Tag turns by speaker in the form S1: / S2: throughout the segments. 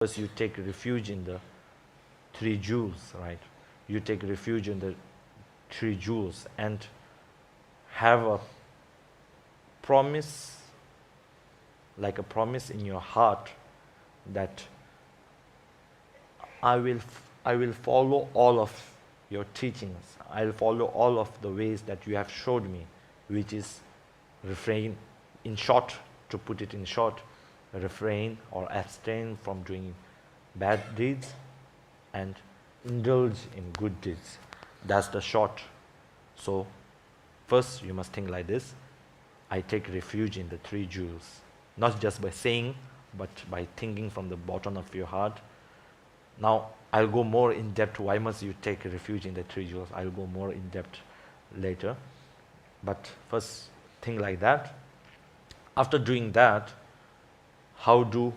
S1: First, you take refuge in the three jewels, right? You take refuge in the three jewels and have a promise, like a promise in your heart that I will follow all of your teachings. I'll follow all of the ways that you have showed me, which is refrain, in short, to put it in short, refrain or abstain from doing bad deeds and indulge in good deeds. That's the short. So first you must think like this: I take refuge in the three jewels, not just by saying, but by thinking from the bottom of your heart. Now I'll go more in depth. Why must you take refuge in the three jewels? I'll go more in depth later. But first think like that. After doing that, how do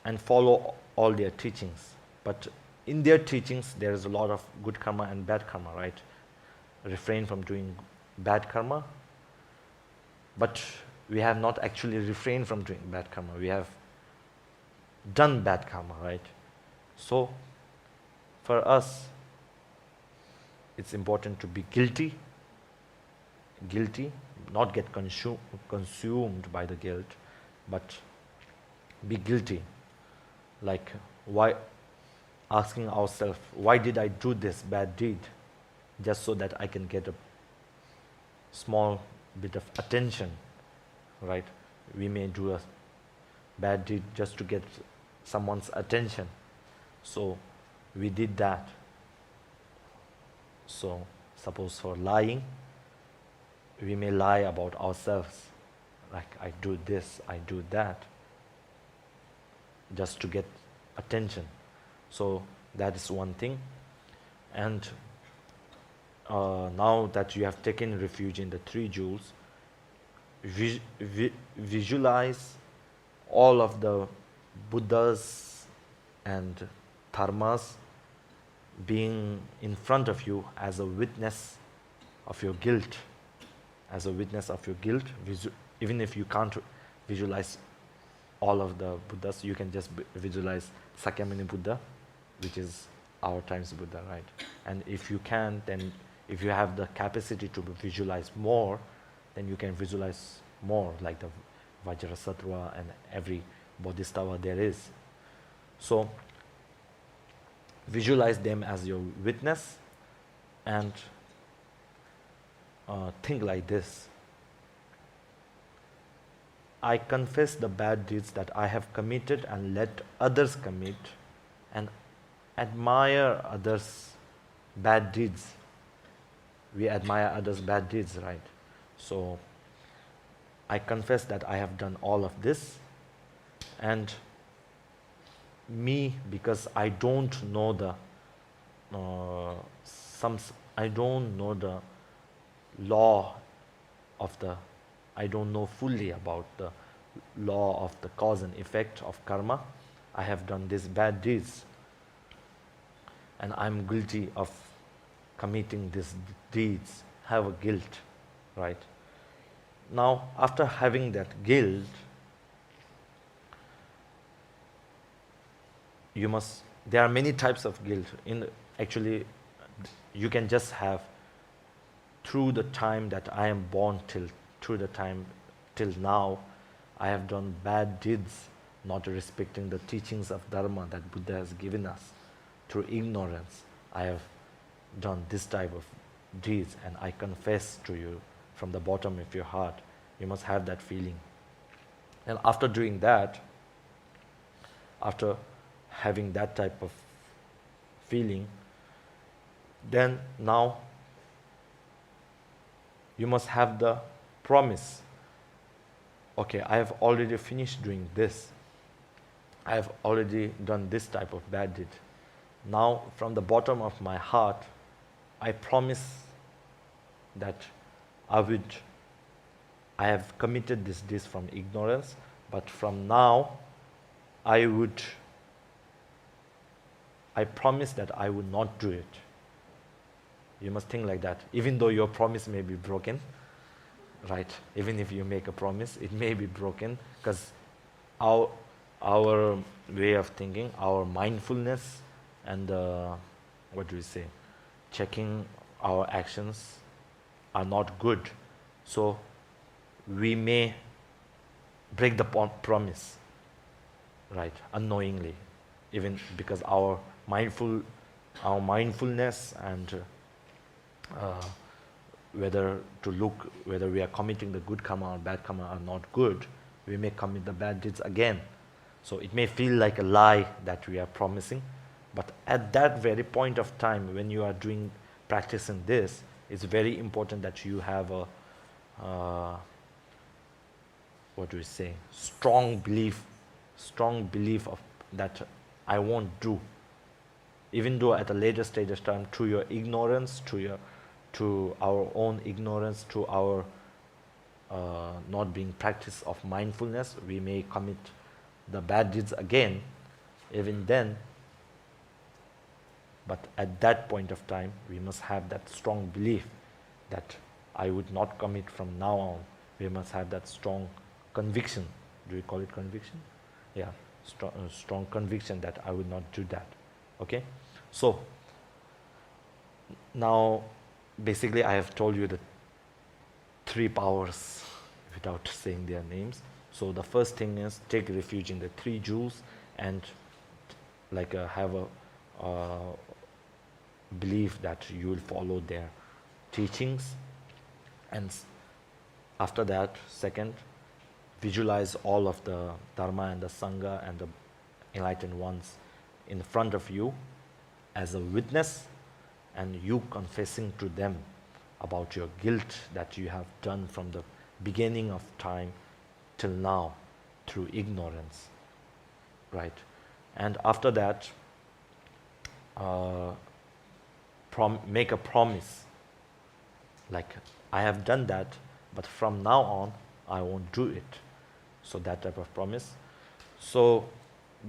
S1: and follow all their teachings. But in their teachings, there is a lot of good karma and bad karma, right? Refrain from doing bad karma. But we have not actually refrained from doing bad karma. We have done bad karma, right? So, for us, it's important to be guilty, not get consumed by the guilt, but be guilty. Like, why, asking ourselves, why did I do this bad deed? Just so that I can get a small bit of attention, right? We may do a bad deed just to get someone's attention. So we did that. So suppose for lying, we may lie about ourselves, like I do this, I do that, just to get attention. So that is one thing. And now that you have taken refuge in the three jewels, visualize all of the Buddhas and Dharmas being in front of you as a witness of your guilt. As a witness of your guilt, even if you can't visualize all of the Buddhas, you can just visualize Sakyamuni Buddha, which is our times Buddha, right? And if you can, then if you have the capacity to visualize more, then you can visualize more, like the Vajrasattva and every Bodhisattva there is. So visualize them as your witness and think like this: I confess the bad deeds that I have committed and let others commit, and admire others' bad deeds. We admire others' bad deeds, right? So I confess that I have done all of this, and me, because I don't know the I don't know the law of the, I don't know fully about the law of the cause and effect of karma. I have done these bad deeds, and I'm guilty of committing these deeds, have a guilt, right? Now, after having that guilt, there are many types of guilt. Actually, you can just have, through the time that I am born till now, I have done bad deeds, not respecting the teachings of Dharma that Buddha has given us. Through ignorance, I have done this type of deeds, and I confess to you from the bottom of your heart. You must have that feeling. And after doing that, after having that type of feeling, then now you must have the promise. Okay, I have already finished doing this. I have already done this type of bad deed. Now, from the bottom of my heart, I promise that I have committed this deed from ignorance, but from now, I promise that I would not do it. You must think like that. Even though your promise may be broken, right? Even if you make a promise, it may be broken, because our our way of thinking, our mindfulness, and what do we say, checking our actions are not good. So we may break the promise, right, unknowingly, even because our mindfulness and whether we are committing the good karma or bad karma are not good, we may commit the bad deeds again. So it may feel like a lie that we are promising, but at that very point of time when you are practicing this, it's very important that you have a what do we say, strong belief of that I won't do, even though at a later stage of time, to your ignorance, to our own ignorance, to our not being practice of mindfulness, we may commit the bad deeds again, even then. But at that point of time, we must have that strong belief that I would not commit from now on. We must have that strong conviction. Do we call it conviction? Yeah, strong conviction that I would not do that. Okay? So, now basically I have told you the three powers without saying their names. So the first thing is take refuge in the three jewels and have a belief that you will follow their teachings. And after that, second, visualize all of the Dharma and the Sangha and the enlightened ones in front of you as a witness, and you confessing to them about your guilt that you have done from the beginning of time till now through ignorance, right? And after that, make a promise, like I have done that, but from now on I won't do it. So that type of promise. So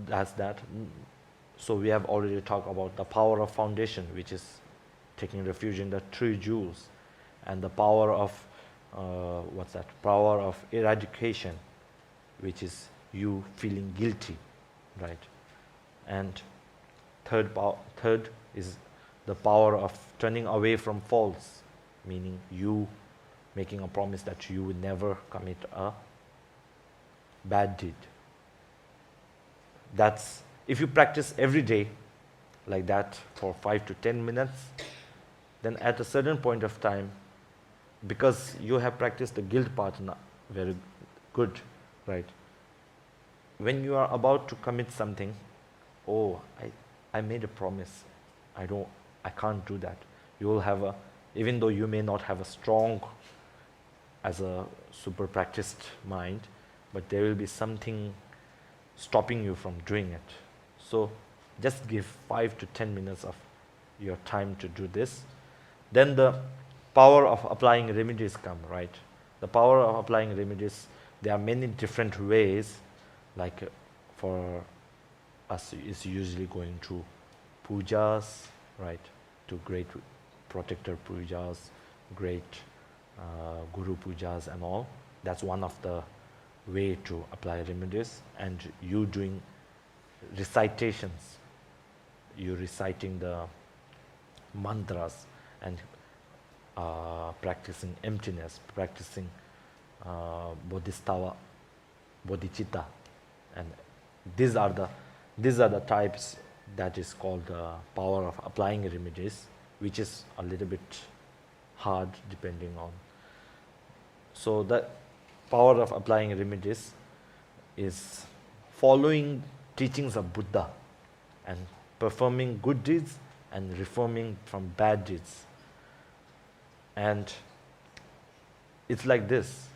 S1: that's that. So we have already talked about the power of foundation, which is taking refuge in the three jewels, and the power of power of eradication, which is you feeling guilty, right? And third is the power of turning away from false, meaning you making a promise that you would never commit a bad deed. That's, if you practice every day like that for 5 to 10 minutes, then at a certain point of time, because you have practiced the guilt part very good, right? When you are about to commit something, I made a promise, I can't do that. You will have even though you may not have a strong, as a super practiced mind, but there will be something stopping you from doing it. So just give 5 to 10 minutes of your time to do this. Then the power of applying remedies come, right? The power of applying remedies, there are many different ways, like for us is usually going to pujas, right? To great protector pujas, great guru pujas and all. That's one of the way to apply remedies. And you doing recitations, you reciting the mantras and practicing emptiness, practicing bodhisattva, bodhicitta, and these are the types that is called the power of applying remedies, which is a little bit hard depending on. So the power of applying remedies is following teachings of Buddha and performing good deeds and reforming from bad deeds. And it's like this.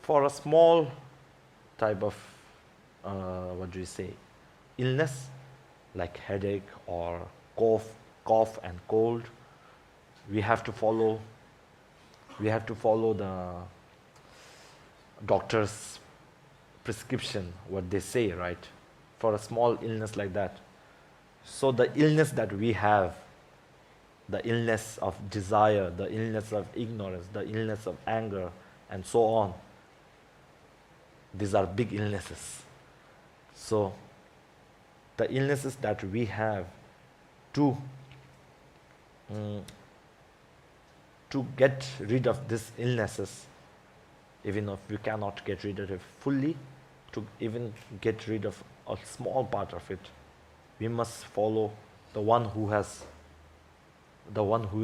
S1: For a small type of illness, like headache or cough and cold, we have to follow the doctor's prescription, what they say, right? For a small illness like that. So the illness that we have, the illness of desire, the illness of ignorance, the illness of anger, and so on, These are big illnesses. So the illnesses that we have, to to get rid of these illnesses, even if we cannot get rid of it fully, to even get rid of a small part of it, we must follow the one who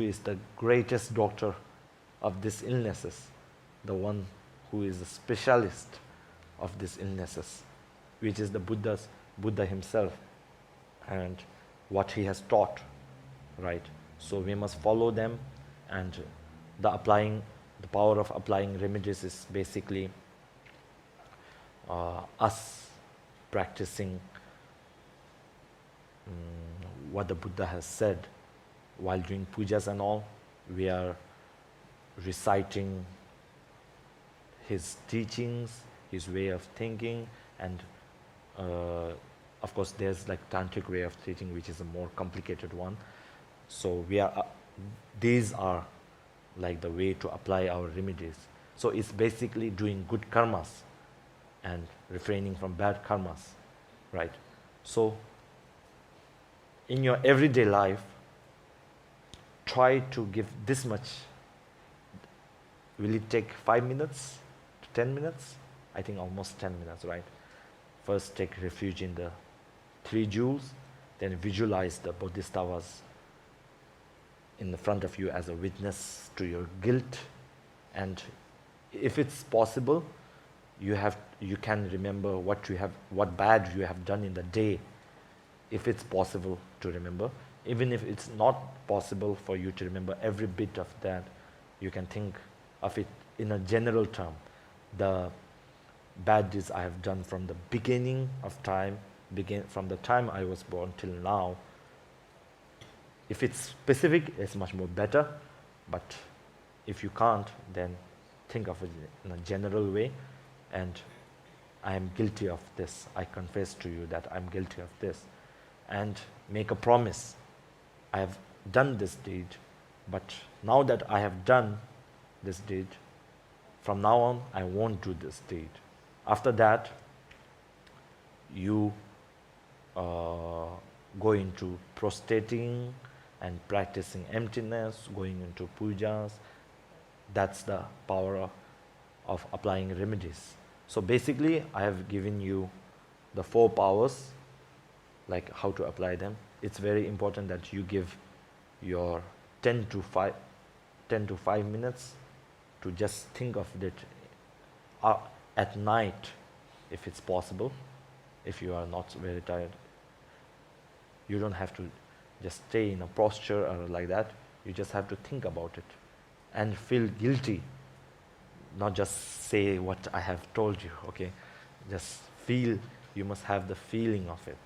S1: is the greatest doctor of these illnesses, the one who is a specialist of these illnesses, which is the Buddha himself, and what he has taught, right? So we must follow them, and the power of applying remedies is basically us practicing what the Buddha has said. While doing pujas and all, we are reciting his teachings, his way of thinking, and of course there's like tantric way of teaching, which is a more complicated one. So these are like the way to apply our remedies. So it's basically doing good karmas and refraining from bad karmas, right? So in your everyday life, try to give this much. Will it take 5 minutes to 10 minutes? I think almost 10 minutes, right? First, take refuge in the 3 jewels, then visualize the bodhisattvas in the front of you as a witness to your guilt. And if it's possible, you can remember what bad you have done in the day, if it's possible to remember. Even if it's not possible for you to remember every bit of that, you can think of it in a general term. The bad deeds I have done from the beginning of time, from the time I was born till now. If it's specific, it's much more better, but if you can't, then think of it in a general way. And I am guilty of this. I confess to you that I'm guilty of this. And make a promise. I have done this deed, but now that I have done this deed, from now on, I won't do this deed. After that, you go into prostrating and practicing emptiness, going into pujas. That's the power of applying remedies. So basically, I have given you the 4 powers, like how to apply them. It's very important that you give your 10 to 5 minutes to just think of it at night, if it's possible. If you are not very tired, you don't have to just stay in a posture or like that. You just have to think about it and feel guilty. Not just say what I have told you, okay? Just feel, you must have the feeling of it.